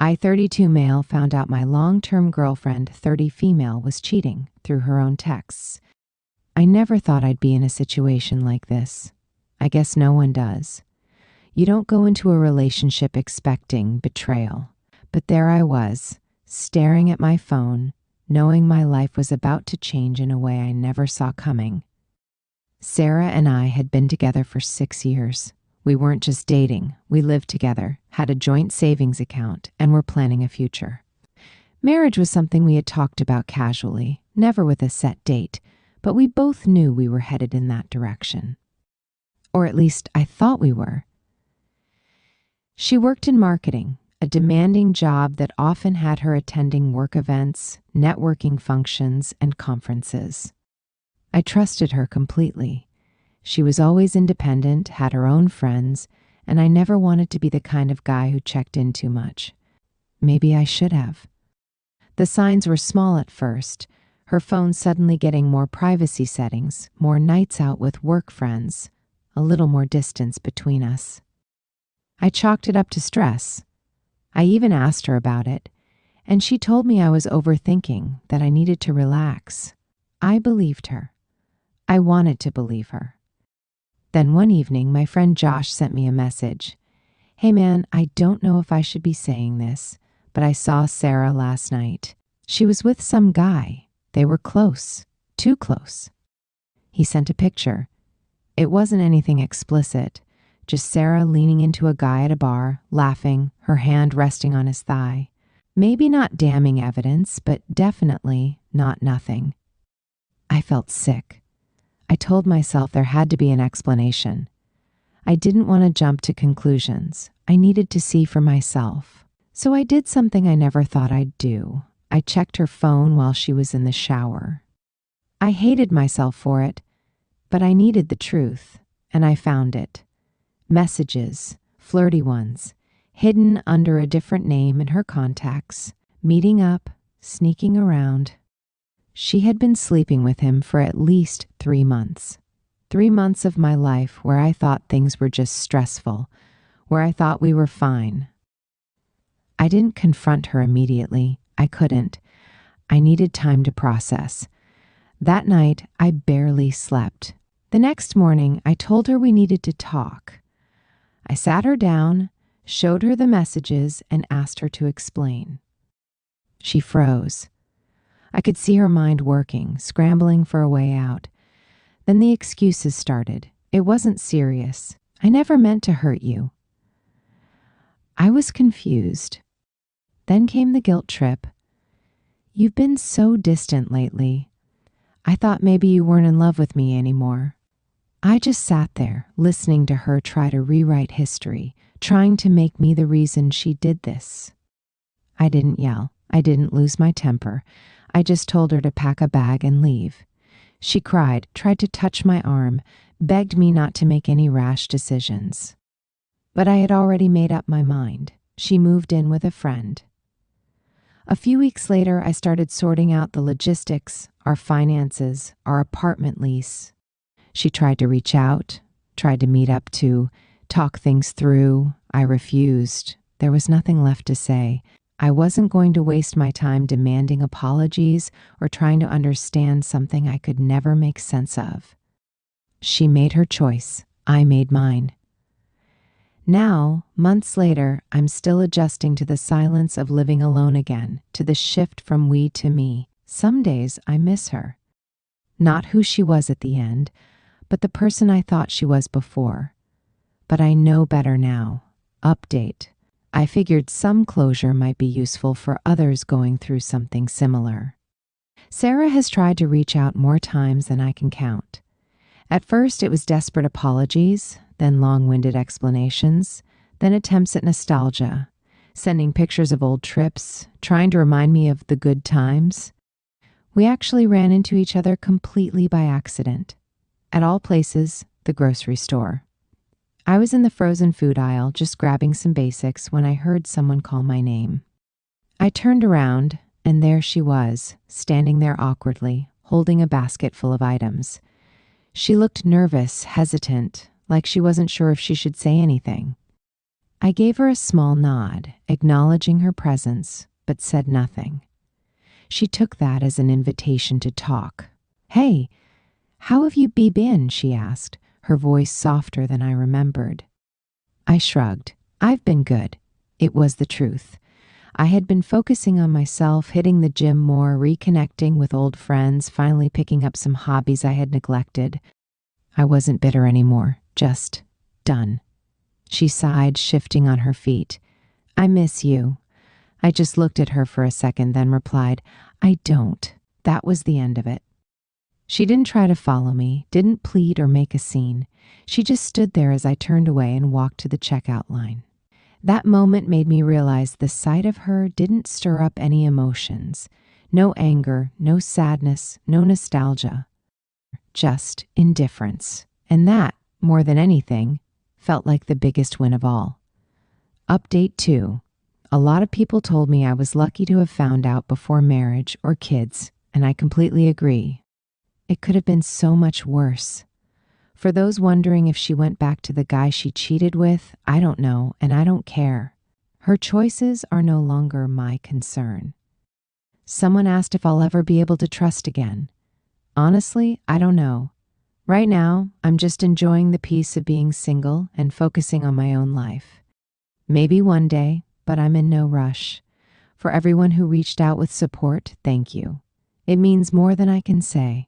I, 32 male, found out my long-term girlfriend, 30 female, was cheating through her own texts. I never thought I'd be in a situation like this. I guess no one does. You don't go into a relationship expecting betrayal. But there I was, staring at my phone, knowing my life was about to change in a way I never saw coming. Sarah and I had been together for 6 years. We weren't just dating, we lived together, had a joint savings account, and were planning a future. Marriage was something we had talked about casually, never with a set date, but we both knew we were headed in that direction. Or at least I thought we were. She worked in marketing, a demanding job that often had her attending work events, networking functions, and conferences. I trusted her completely. She was always independent, had her own friends, and I never wanted to be the kind of guy who checked in too much. Maybe I should have. The signs were small at first, her phone suddenly getting more privacy settings, more nights out with work friends, a little more distance between us. I chalked it up to stress. I even asked her about it, and she told me I was overthinking, that I needed to relax. I believed her. I wanted to believe her. Then one evening, my friend Josh sent me a message. "Hey man, I don't know if I should be saying this, but I saw Sarah last night. She was with some guy. They were close, too close." He sent a picture. It wasn't anything explicit, just Sarah leaning into a guy at a bar, laughing, her hand resting on his thigh. Maybe not damning evidence, but definitely not nothing. I felt sick. I told myself there had to be an explanation. I didn't want to jump to conclusions. I needed to see for myself. So I did something I never thought I'd do. I checked her phone while she was in the shower. I hated myself for it, but I needed the truth, and I found it. Messages, flirty ones, hidden under a different name in her contacts, meeting up, sneaking around. She had been sleeping with him for at least 3 months. 3 months of my life where I thought things were just stressful, where I thought we were fine. I didn't confront her immediately. I couldn't. I needed time to process. That night, I barely slept. The next morning, I told her we needed to talk. I sat her down, showed her the messages, and asked her to explain. She froze. I could see her mind working, scrambling for a way out. Then the excuses started. It wasn't serious. I never meant to hurt you. I was confused. Then came the guilt trip. You've been so distant lately. I thought maybe you weren't in love with me anymore. I just sat there, listening to her try to rewrite history, trying to make me the reason she did this. I didn't yell. I didn't lose my temper. I just told her to pack a bag and leave. She cried, tried to touch my arm, begged me not to make any rash decisions. But I had already made up my mind. She moved in with a friend. A few weeks later, I started sorting out the logistics, our finances, our apartment lease. She tried to reach out, tried to meet up to talk things through. I refused. There was nothing left to say. I wasn't going to waste my time demanding apologies or trying to understand something I could never make sense of. She made her choice. I made mine. Now, months later, I'm still adjusting to the silence of living alone again, to the shift from we to me. Some days I miss her. Not who she was at the end, but the person I thought she was before. But I know better now. Update. I figured some closure might be useful for others going through something similar. Sarah has tried to reach out more times than I can count. At first, it was desperate apologies, then long-winded explanations, then attempts at nostalgia, sending pictures of old trips, trying to remind me of the good times. We actually ran into each other completely by accident. At all places, the grocery store. I was in the frozen food aisle, just grabbing some basics, when I heard someone call my name. I turned around, and there she was, standing there awkwardly, holding a basket full of items. She looked nervous, hesitant, like she wasn't sure if she should say anything. I gave her a small nod, acknowledging her presence, but said nothing. She took that as an invitation to talk. "Hey, how have you been?" she asked, her voice softer than I remembered. I shrugged. "I've been good." It was the truth. I had been focusing on myself, hitting the gym more, reconnecting with old friends, finally picking up some hobbies I had neglected. I wasn't bitter anymore, just done. She sighed, shifting on her feet. "I miss you." I just looked at her for a second, then replied, "I don't." That was the end of it. She didn't try to follow me, didn't plead or make a scene. She just stood there as I turned away and walked to the checkout line. That moment made me realize the sight of her didn't stir up any emotions. No anger, no sadness, no nostalgia. Just indifference. And that, more than anything, felt like the biggest win of all. Update 2. A lot of people told me I was lucky to have found out before marriage or kids, and I completely agree. It could have been so much worse. For those wondering if she went back to the guy she cheated with, I don't know, and I don't care. Her choices are no longer my concern. Someone asked if I'll ever be able to trust again. Honestly, I don't know. Right now, I'm just enjoying the peace of being single and focusing on my own life. Maybe one day, but I'm in no rush. For everyone who reached out with support, thank you. It means more than I can say.